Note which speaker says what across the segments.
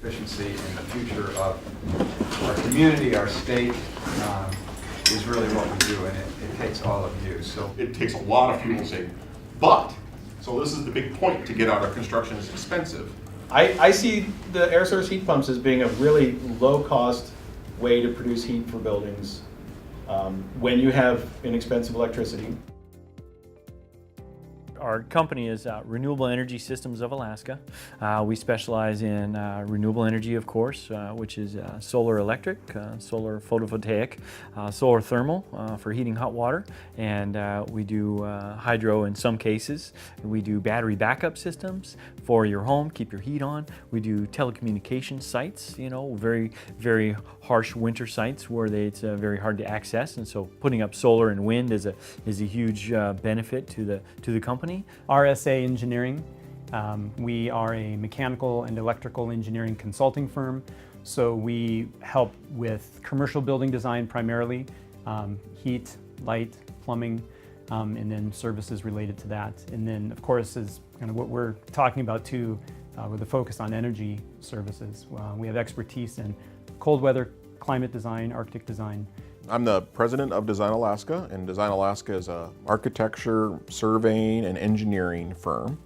Speaker 1: efficiency and the future of our community, our state, is really what we do, and it takes all of you. So
Speaker 2: it takes a lot of fuel saving, but, so this is the big point, to get out of construction is expensive.
Speaker 3: I see the air source heat pumps as being a really low-cost way to produce heat for buildings when you have inexpensive electricity.
Speaker 4: Our company is Renewable Energy Systems of Alaska. We specialize in renewable energy, of course, which is solar electric, solar photovoltaic, solar thermal for heating hot water, and we do hydro in some cases. We do battery backup systems for your home, keep your heat on. We do telecommunication sites, you know, very, very harsh winter sites where it's very hard to access, and so putting up solar and wind is a huge benefit to the company.
Speaker 5: RSA Engineering. We are a mechanical and electrical engineering consulting firm, so we help with commercial building design primarily, heat, light, plumbing, and then services related to that. And then, of course, is kind of what we're talking about too, with a focus on energy services. We have expertise in cold weather, climate design, Arctic design.
Speaker 2: I'm the president of Design Alaska, and Design Alaska is an architecture, surveying, and engineering firm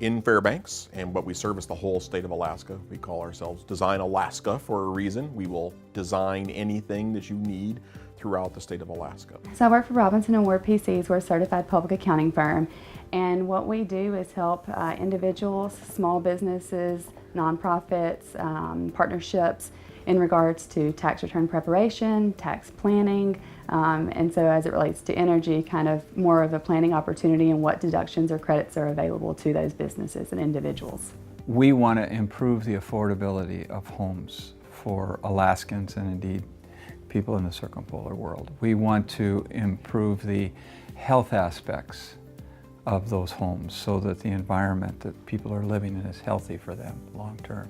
Speaker 2: in Fairbanks, but we service the whole state of Alaska. We call ourselves Design Alaska for a reason. We will design anything that you need throughout the state of Alaska.
Speaker 6: So I work for Robinson & Ward PCs. We're a certified public accounting firm, and what we do is help individuals, small businesses, nonprofits, partnerships in regards to tax return preparation, tax planning, and so as it relates to energy, kind of more of a planning opportunity and what deductions or credits are available to those businesses and individuals.
Speaker 7: We want to improve the affordability of homes for Alaskans and indeed people in the circumpolar world. We want to improve the health aspects of those homes so that the environment that people are living in is healthy for them long term.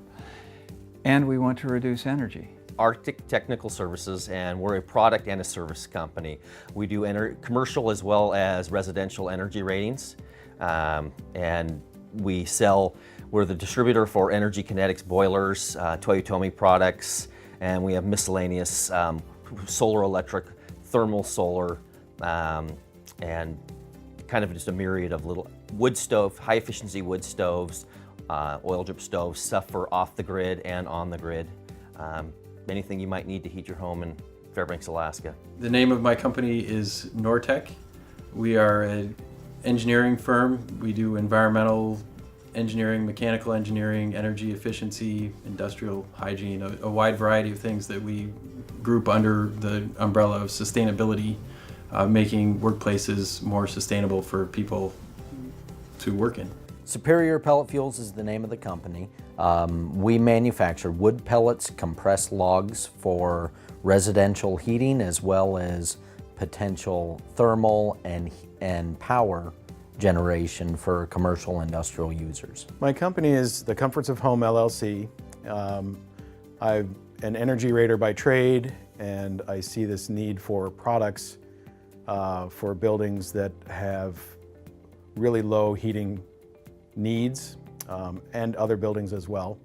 Speaker 7: And we want to reduce energy.
Speaker 8: Arctic Technical Services, and we're a product and a service company. We do commercial as well as residential energy ratings, and we're the distributor for Energy Kinetics boilers, Toyotomi products, and we have miscellaneous solar electric, thermal solar, and kind of just a myriad of little wood stove, high efficiency wood stoves, oil drip stoves, stuff for off the grid and on the grid. Anything you might need to heat your home in Fairbanks, Alaska.
Speaker 3: The name of my company is Nortech. We are an engineering firm. We do environmental engineering, mechanical engineering, energy efficiency, industrial hygiene, a wide variety of things that we group under the umbrella of sustainability, making workplaces more sustainable for people to work in.
Speaker 9: Superior Pellet Fuels is the name of the company. We manufacture wood pellets, compressed logs for residential heating, as well as potential thermal and power generation for commercial industrial users.
Speaker 3: My company is the Comforts of Home LLC. I'm an energy rater by trade, and I see this need for products for buildings that have really low heating needs, and other buildings as well,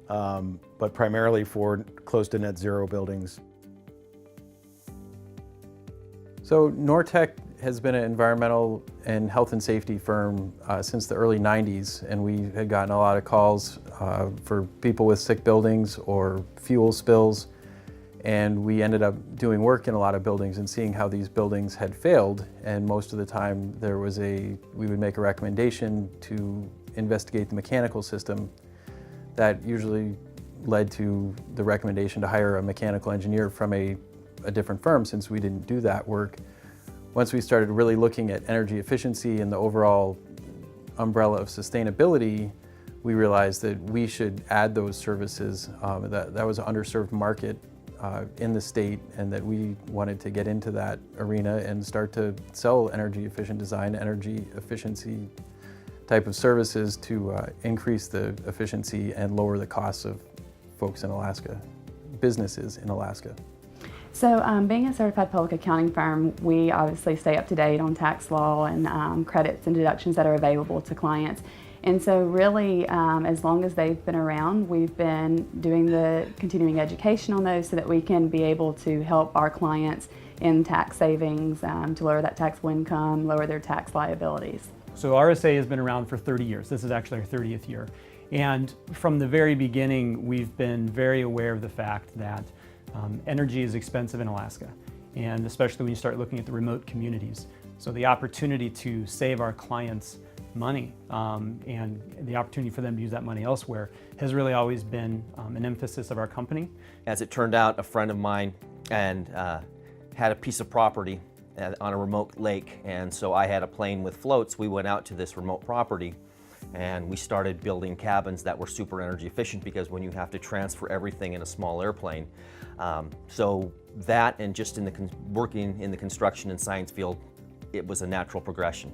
Speaker 3: but primarily for close to net zero buildings. So Nortech has been an environmental and health and safety firm since the early 90s, and we had gotten a lot of calls for people with sick buildings or fuel spills, and we ended up doing work in a lot of buildings and seeing how these buildings had failed, and most of the time we would make a recommendation to investigate the mechanical system. That usually led to the recommendation to hire a mechanical engineer from a different firm, since we didn't do that work. Once we started really looking at energy efficiency and the overall umbrella of sustainability, we realized that we should add those services. That was an underserved market in the state, and that we wanted to get into that arena and start to sell energy efficient design, energy efficiency type of services to increase the efficiency and lower the costs of folks in Alaska, businesses in Alaska.
Speaker 6: So being a certified public accounting firm, we obviously stay up to date on tax law and credits and deductions that are available to clients. And so really, as long as they've been around, we've been doing the continuing education on those so that we can be able to help our clients in tax savings, to lower that taxable income, lower their tax liabilities.
Speaker 5: So RSA has been around for 30 years. This is actually our 30th year. And from the very beginning, we've been very aware of the fact that energy is expensive in Alaska, and especially when you start looking at the remote communities. So the opportunity to save our clients money and the opportunity for them to use that money elsewhere has really always been an emphasis of our company.
Speaker 8: As it turned out, a friend of mine and had a piece of property on a remote lake, and so I had a plane with floats. We went out to this remote property and we started building cabins that were super energy efficient, because when you have to transfer everything in a small airplane. So that, and just in working in the construction and science field, it was a natural progression.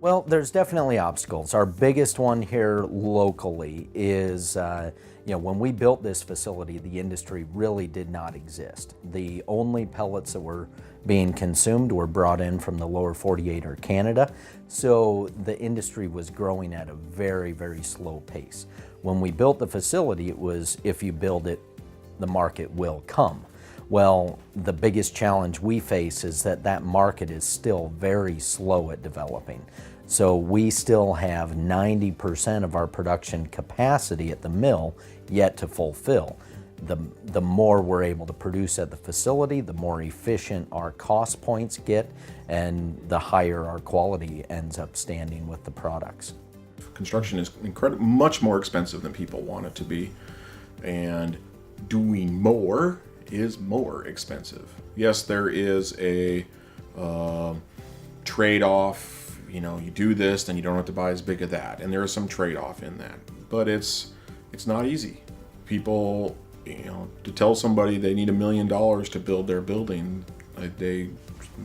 Speaker 9: Well, there's definitely obstacles. Our biggest one here locally is, when we built this facility, the industry really did not exist. The only pellets that were being consumed were brought in from the lower 48 or Canada, so the industry was growing at a very, very slow pace. When we built the facility, it was, if you build it, the market will come. Well, the biggest challenge we face is that that market is still very slow at developing. So we still have 90% of our production capacity at the mill yet to fulfill. The more we're able to produce at the facility, the more efficient our cost points get, and the higher our quality ends up standing with the products.
Speaker 2: Construction is much more expensive than people want it to be, and doing more is more expensive. Yes, there is a trade-off. You do this, then you don't have to buy as big of that, and there is some trade-off in that. But it's not easy. People, to tell somebody they need $1 million to build their building, they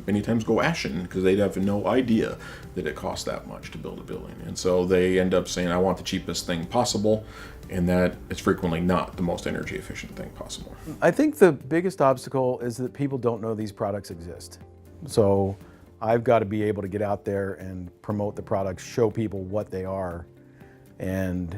Speaker 2: many times go ashen because they have no idea that it costs that much to build a building. And so they end up saying, I want the cheapest thing possible, and that is frequently not the most energy efficient thing possible.
Speaker 3: I think the biggest obstacle is that people don't know these products exist. So I've got to be able to get out there and promote the products, show people what they are, and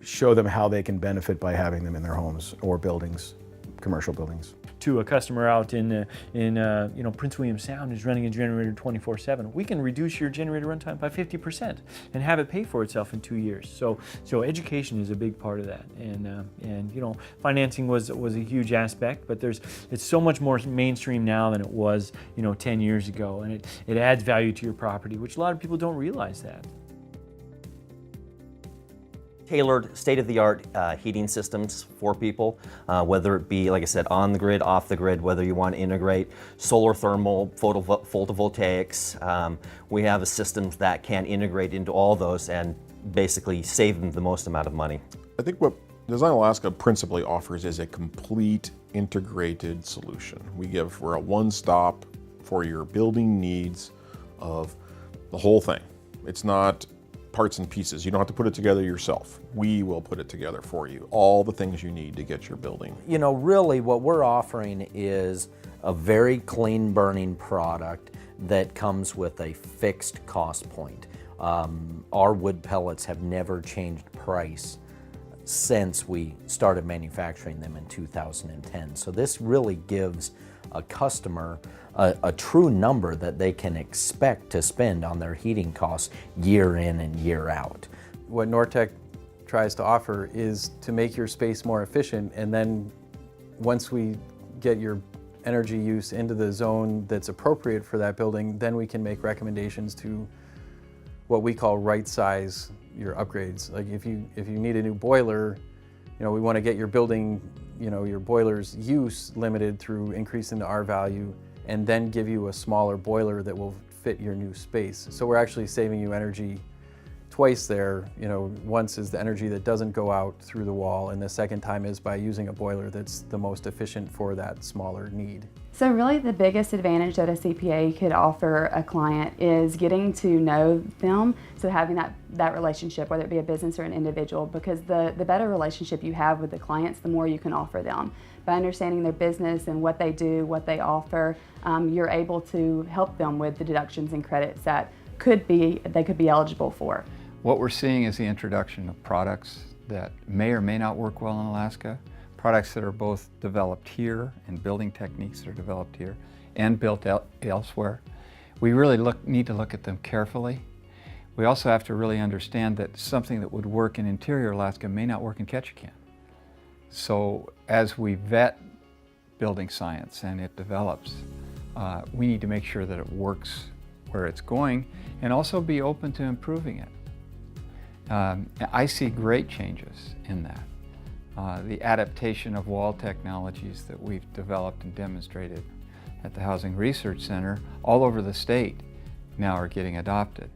Speaker 3: show them how they can benefit by having them in their homes or buildings, commercial buildings.
Speaker 4: To a customer out in Prince William Sound who's running a generator 24/7, we can reduce your generator runtime by 50% and have it pay for itself in 2 years. So education is a big part of that, and financing was a huge aspect, but it's so much more mainstream now than it was 10 years ago, and it adds value to your property, which a lot of people don't realize that.
Speaker 8: Tailored state-of-the-art heating systems for people, whether it be, like I said, on the grid, off the grid, whether you want to integrate solar thermal, photovoltaics. We have systems that can integrate into all those and basically save them the most amount of money.
Speaker 2: I think what Design Alaska principally offers is a complete integrated solution. We're a one-stop for your building needs of the whole thing. It's not parts and pieces. You don't have to put it together yourself. We will put it together for you. All the things you need to get your building.
Speaker 9: Really what we're offering is a very clean burning product that comes with a fixed cost point. Our wood pellets have never changed price since we started manufacturing them in 2010. So this really gives a customer a true number that they can expect to spend on their heating costs year in and year out.
Speaker 3: What Nortech tries to offer is to make your space more efficient, and then once we get your energy use into the zone that's appropriate for that building, then we can make recommendations to what we call right size your upgrades. Like if you need a new boiler, we want to get your building, your boiler's use limited through increasing the R value, and then give you a smaller boiler that will fit your new space. So we're actually saving you energy twice there. Once is the energy that doesn't go out through the wall, and the second time is by using a boiler that's the most efficient for that smaller need.
Speaker 6: So really the biggest advantage that a CPA could offer a client is getting to know them, so having that relationship, whether it be a business or an individual, because the better relationship you have with the clients, the more you can offer them. By understanding their business and what they do, what they offer, you're able to help them with the deductions and credits that they could be eligible for.
Speaker 7: What we're seeing is the introduction of products that may or may not work well in Alaska, products that are both developed here and building techniques that are developed here and built elsewhere. We really need to look at them carefully. We also have to really understand that something that would work in interior Alaska may not work in Ketchikan. So as we vet building science and it develops, we need to make sure that it works where it's going and also be open to improving it. I see great changes in that. The adaptation of wall technologies that we've developed and demonstrated at the Housing Research Center all over the state now are getting adopted.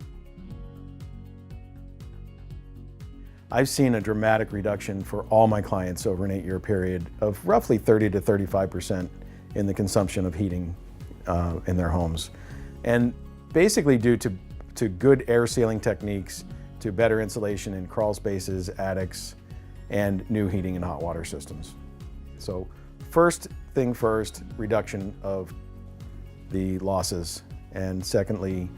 Speaker 10: I've seen a dramatic reduction for all my clients over an 8-year period of roughly 30 to 35% in the consumption of heating in their homes. And basically due to good air sealing techniques, to better insulation in crawl spaces, attics, and new heating and hot water systems. So first thing first, reduction of the losses, and secondly,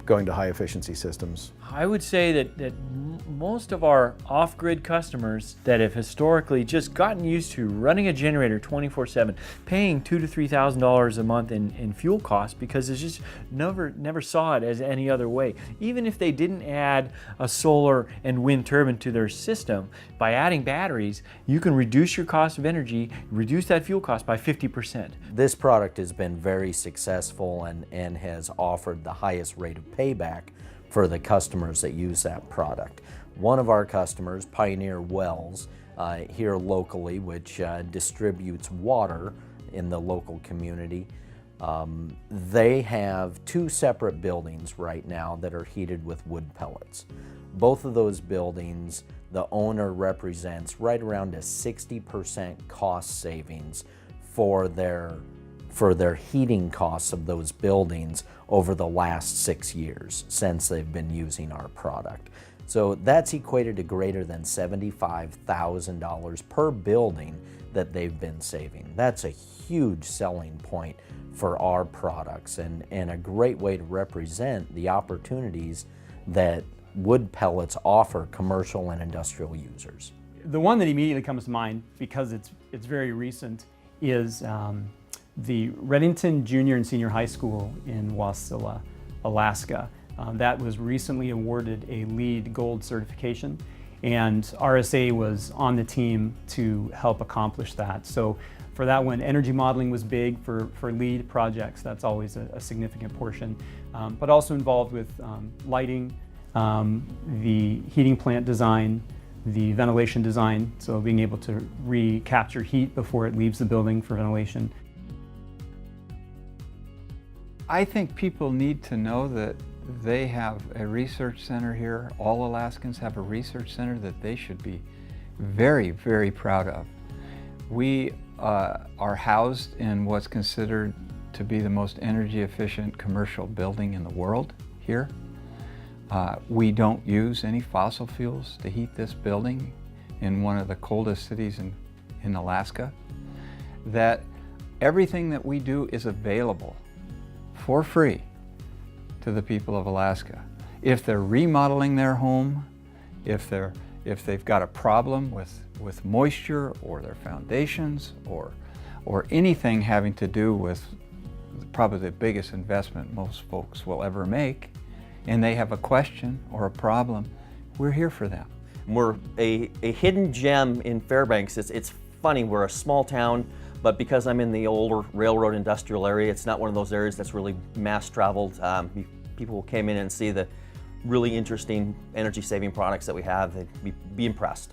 Speaker 10: going to high efficiency systems.
Speaker 4: I would say that most of our off-grid customers that have historically just gotten used to running a generator 24/7, paying $2,000 to $3,000 a month in fuel costs because it's just never saw it as any other way. Even if they didn't add a solar and wind turbine to their system, by adding batteries, you can reduce your cost of energy, reduce that fuel cost by 50%.
Speaker 9: This product has been very successful and has offered the highest rate of payback for the customers that use that product. One of our customers, Pioneer Wells, here locally, which distributes water in the local community, they have 2 separate buildings right now that are heated with wood pellets. Both of those buildings, the owner represents right around a 60% cost savings for their heating costs of those buildings over the last 6 years since they've been using our product. So that's equated to greater than $75,000 per building that they've been saving. That's a huge selling point for our products and a great way to represent the opportunities that wood pellets offer commercial and industrial users.
Speaker 5: The one that immediately comes to mind, because it's very recent, is the Redington Junior and Senior High School in Wasilla, Alaska. That was recently awarded a LEED Gold certification, and RSA was on the team to help accomplish that. So for that one, energy modeling was big for LEED projects. That's always a significant portion, but also involved with lighting, the heating plant design, the ventilation design, so being able to recapture heat before it leaves the building for ventilation.
Speaker 7: I think people need to know that they have a research center here. All Alaskans have a research center that they should be very, very proud of. We are housed in what's considered to be the most energy efficient commercial building in the world here. We don't use any fossil fuels to heat this building in one of the coldest cities in Alaska. That everything that we do is available for free to the people of Alaska. If they're remodeling their home, if they've got a problem with moisture or their foundations or anything having to do with probably the biggest investment most folks will ever make, and they have a question or a problem, we're here for them.
Speaker 8: We're a hidden gem in Fairbanks. It's funny, we're a small town, but because I'm in the older railroad industrial area, it's not one of those areas that's really mass traveled. People came in and see the really interesting energy saving products that we have, they'd be impressed.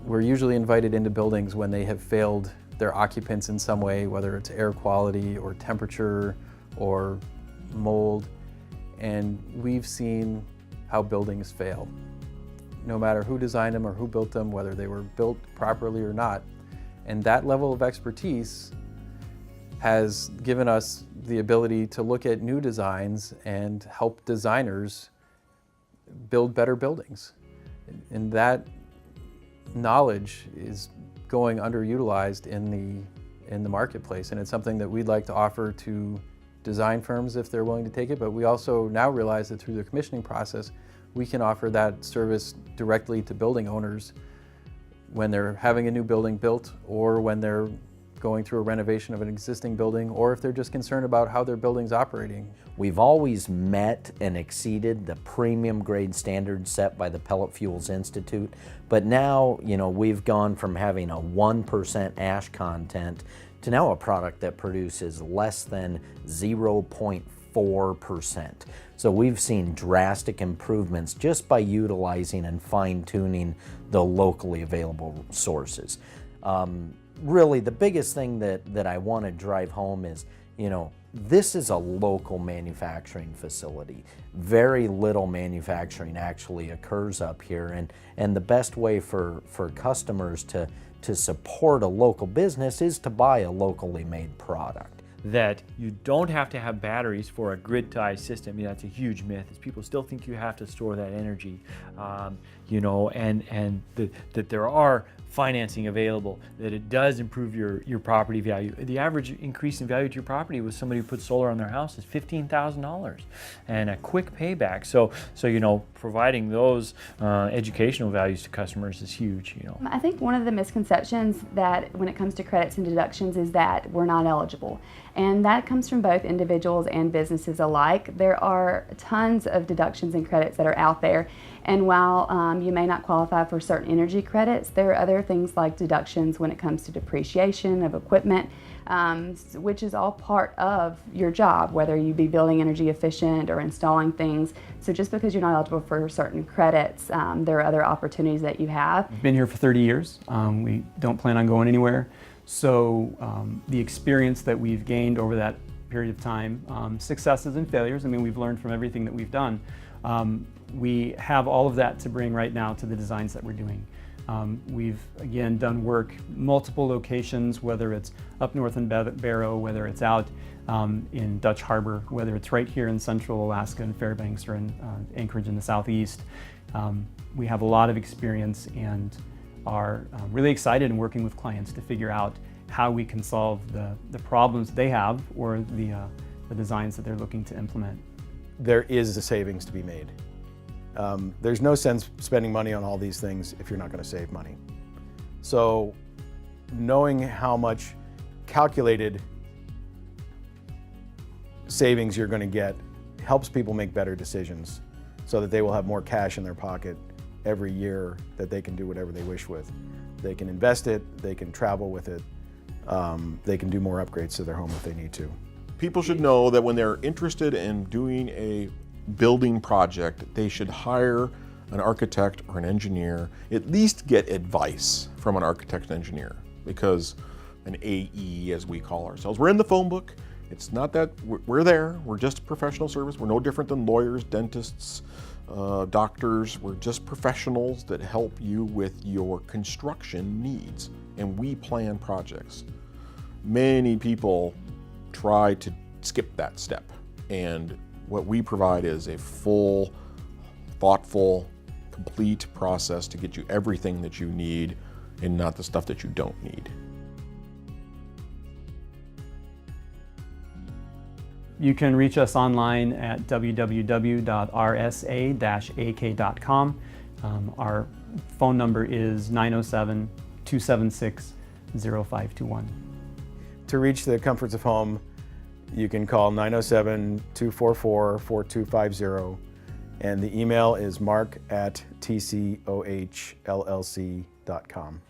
Speaker 3: We're usually invited into buildings when they have failed their occupants in some way, whether it's air quality or temperature or mold, and we've seen how buildings fail. No matter who designed them or who built them, whether they were built properly or not. And that level of expertise has given us the ability to look at new designs and help designers build better buildings. And that knowledge is going underutilized in the marketplace, and it's something that we'd like to offer to design firms if they're willing to take it, but we also now realize that through the commissioning process, we can offer that service directly to building owners when they're having a new building built, or when they're going through a renovation of an existing building, or if they're just concerned about how their building's operating.
Speaker 9: We've always met and exceeded the premium grade standards set by the Pellet Fuels Institute, but now, we've gone from having a 1% ash content to now a product that produces less than 0.4%. So we've seen drastic improvements just by utilizing and fine-tuning the locally available sources. Really, the biggest thing that I want to drive home is, this is a local manufacturing facility. Very little manufacturing actually occurs up here, and the best way for customers to support a local business is to buy a locally made product.
Speaker 4: That you don't have to have batteries for a grid-tied system. That's a huge myth. Is people still think you have to store that energy, and that there are financing available, that it does improve your property value. The average increase in value to your property with somebody who puts solar on their house is $15,000 and a quick payback. So providing those educational values to customers is huge.
Speaker 6: I think one of the misconceptions that when it comes to credits and deductions is that we're not eligible. And that comes from both individuals and businesses alike. There are tons of deductions and credits that are out there. And while you may not qualify for certain energy credits, there are other things like deductions when it comes to depreciation of equipment, which is all part of your job, whether you be building energy efficient or installing things. So just because you're not eligible for certain credits, there are other opportunities that you have.
Speaker 5: We've been here for 30 years. We don't plan on going anywhere. So the experience that we've gained over that period of time, successes and failures, we've learned from everything that we've done. We have all of that to bring right now to the designs that we're doing. We've, again, done work, multiple locations, whether it's up north in Barrow, whether it's out in Dutch Harbor, whether it's right here in central Alaska in Fairbanks or in Anchorage in the southeast. We have a lot of experience and are really excited in working with clients to figure out how we can solve the problems they have or the designs that they're looking to implement.
Speaker 10: There is a savings to be made. There's no sense spending money on all these things if you're not going to save money. So knowing how much calculated savings you're going to get helps people make better decisions so that they will have more cash in their pocket every year that they can do whatever they wish with. They can invest it, they can travel with it, they can do more upgrades to their home if they need to.
Speaker 2: People should know that when they're interested in doing a building project, they should hire an architect or an engineer, at least get advice from an architect and engineer, because an AE, as we call ourselves, we're in the phone book. It's not that we're there, we're just a professional service. We're no different than lawyers, dentists, doctors. We're just professionals that help you with your construction needs, and we plan projects. Many people try to skip that step, and what we provide is a full, thoughtful, complete process to get you everything that you need and not the stuff that you don't need.
Speaker 5: You can reach us online at www.rsa-ak.com. Our phone number is 907-276-0521.
Speaker 10: To reach the comforts of home, you can call 907-244-4250, and the email is mark@tcohllc.com.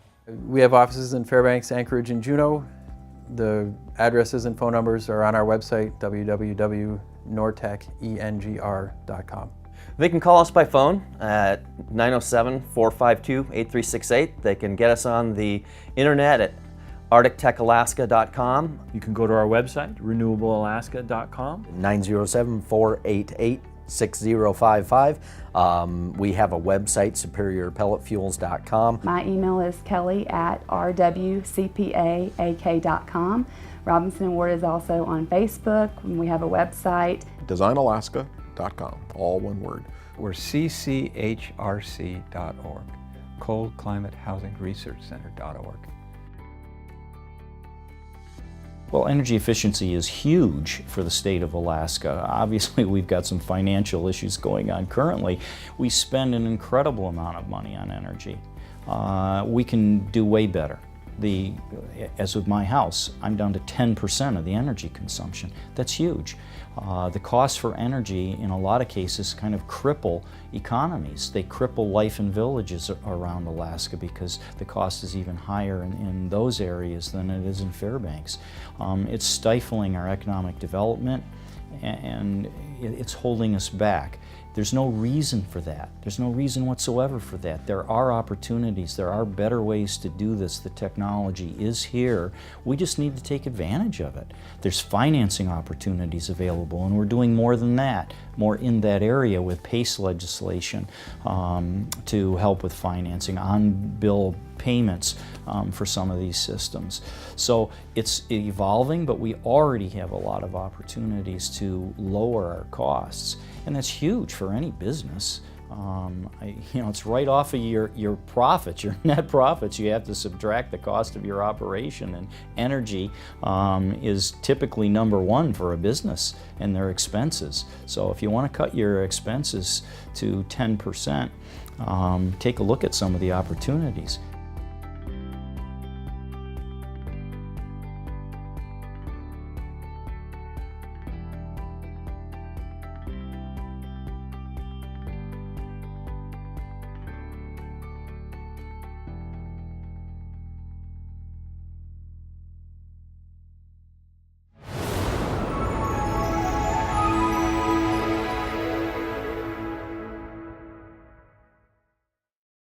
Speaker 3: We have offices in Fairbanks, Anchorage, and Juneau. The addresses and phone numbers are on our website, www.nortechengr.com.
Speaker 8: They can call us by phone at 907-452-8368. They can get us on the internet at arctictechalaska.com.
Speaker 4: You can go to our website, renewablealaska.com.
Speaker 9: 907-488-6055. We have a website, superiorpelletfuels.com.
Speaker 6: My email is kelly@rwcpaak.com. Robinson & Ward is also on Facebook, and we have a website.
Speaker 2: designalaska.com, all one word.
Speaker 7: We're cchrc.org, Cold Climate Housing Research Center.org.
Speaker 11: Well, energy efficiency is huge for the state of Alaska. Obviously, we've got some financial issues going on currently. We spend an incredible amount of money on energy. We can do way better. As with my house, I'm down to 10% of the energy consumption. That's huge. The costs for energy in a lot of cases kind of cripple economies. They cripple life in villages around Alaska because the cost is even higher in those areas than it is in Fairbanks. It's stifling our economic development, and it's holding us back. There's no reason for that. There's no reason whatsoever for that. There are opportunities. There are better ways to do this. The technology is here. We just need to take advantage of it. There's financing opportunities available, and we're doing more than that, more in that area with PACE legislation to help with financing, on-bill payments for some of these systems. So it's evolving, but we already have a lot of opportunities to lower our costs, and that's huge for any business. It's right off of your profits, your net profits. You have to subtract the cost of your operation, and energy is typically number one for a business and their expenses. So if you want to cut your expenses to 10%, take a look at some of the opportunities.